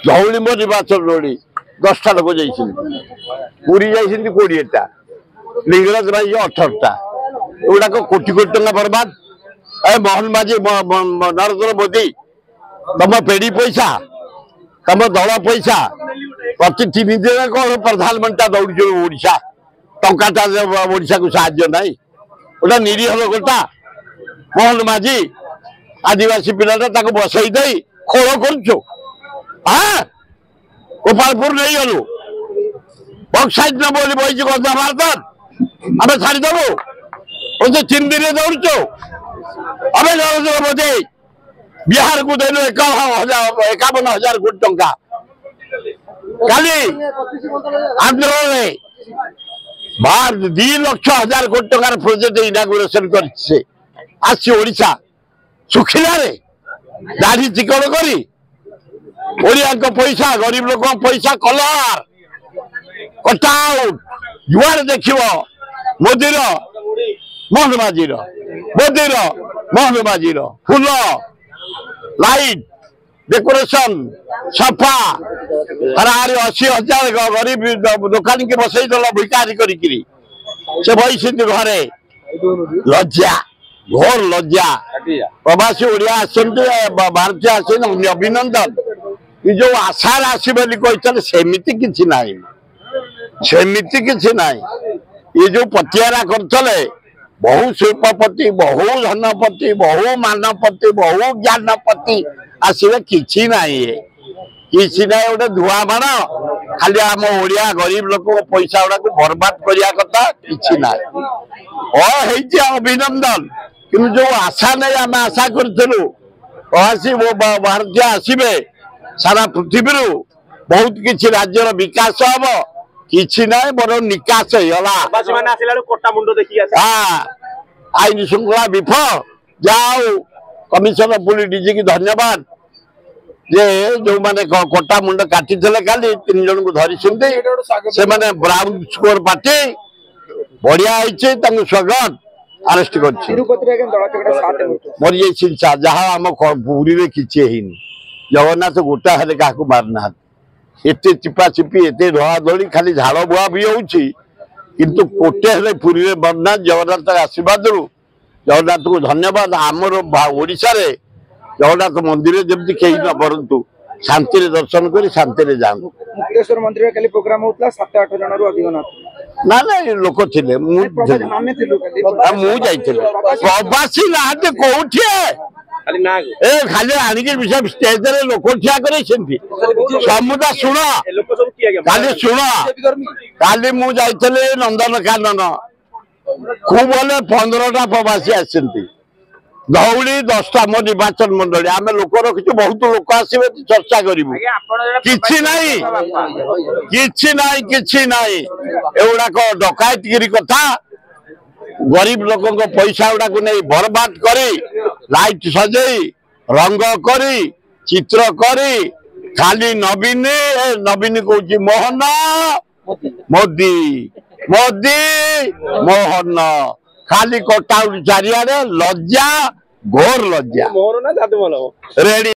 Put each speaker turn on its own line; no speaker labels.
धौली मो निर्वाचन रोड़ी 10टा लोक जाइए पूरी जाइए 20टा लिंगराज भाई 18टा एगुड़ाक कोटी कोटी टंका बर्बाद मोहन माझी नरेंद्र मोदी तुम पेड़ी पैसा तुम दल पैसा प्रति 3 दिन कौन प्रधानमंत्री दौड़ ओडिशा टंकाटा ओडिशा को साहाଯ୍य ना गोटा निरीह लोकटा मोहन माझी आदिवासी पिलाटा बसई दे खोल कर गोपालपुर नहीं गलु बक्साइड न बोली बही गंजा भारत आम छाड़देबू 3 दिन दौड़ु अबे नरेंद्र मोदी बिहार को देलु 51,000 कोटी टंका काली आंध्र में 2,00,000 कोटी टंकार प्रोजेक्ट इनागुरेशन करशा सुखिला दाढ़ी चिकन करी पैसा गरीब लोक पैसा कलर कटा आउट जुआर देख मोदीर मोहन माझी मोदीर मोहन माझी फूल लाइट डेकोरेशन सफा हराहारी 80,000 गरीब दुकानी के बसई दल भिकारी करी से बही घरे लज्जा घोर लज्जा प्रवासी ओडिया भारतीय आस अभिनंदन जो आशार आसबे सेमती किसी ना सेमती किसी ना ये जो पतियारा करते बहु शिल्पपति बहु धनपति बहु मानपति बहु ज्ञानपति आसवे कि ना किसी ना गोटे धुआ बाण खाली आम ओडिया गरीब लोक पैसा गुड़ा बर्बाद करने कथा कि ना अभिनंदन कि जो आशा नहीं आम आशा करूँ प्रवासी भारतीय आसबे सारा पृथ्वी बहुत किसी राज्यर विकास हम कि ना बर निकाश आईन श्रृंखला विफल जाओ कमिशनर पुलिस डीजी की धन्यवाद जे जो माने कोटा मुंड काटी काली 3 जन को धरी से माने ब्राउन स्कोर पार्टी बढ़िया स्वागत अरेस्ट कर मोर ये शिक्षा जहाँ आम पुरी में किसी जगन्नाथ गोटा हेले क्या मारना एत चिपा चिपी एत धड़ा धड़ी खाली झाड़ बुआ भी होती कोटे हेले पुरी में मरना जगन्नाथ आशीर्वाद जगन्नाथ को धन्यवाद आमर ओडिशा रे जगन्नाथ मंदिर जमी कहीं न पड़तु शांति दर्शन कर शांति जातु
मुक्तेश्वर मंदिर खाली प्रोग्राम होता 7-8 जन
ना ना लोक थे प्रवासी ना कौटे खाली आणिक स्टेज लोक ठिया कर समुदा शुण खाली शुण काली मुझे नंदनकानन खूब बोले 15टा प्रवासी आसती धौली 10टा मो निर्वाचन मंडली आम लोक रखी बहुत लोक आसवे चर्चा करूँ कि एगुड़ाक डकायतगिरी कथा गरीब लोक पैसा गुड़ा को नहीं बर्बाद करी लाइट सजई रंग करी चित्र करी खाली नवीन नवीन कौची मोहन मोदी मोदी मोहन खाली कटाउट चारिया लज्जा घोर लज्जा रेडी।